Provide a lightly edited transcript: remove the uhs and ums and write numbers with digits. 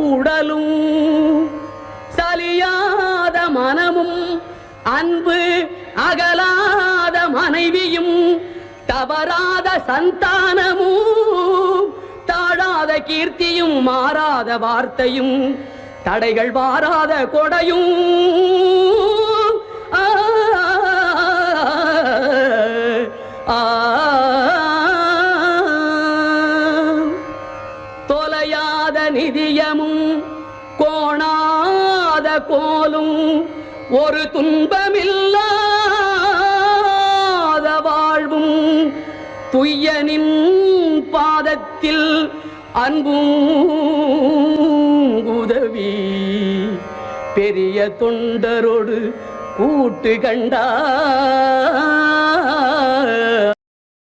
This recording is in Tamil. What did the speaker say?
உடலும் சலியாத மனமும் அன்பு அகலாத மனைவியும் தவறாத சந்தானமும் தாழாத கீர்த்தியும் மாறாத வார்த்தையும் தடைகள் வாராத கொடையும் தொலையாத நிதியமும் கோணாத கோலும் ஒரு துன்பமில்லாத வாழ்வும் துய்யனின் பாதத்தில் அன்பும் உதவி பெரிய தொண்டரோடு கூட்டு கண்டார்.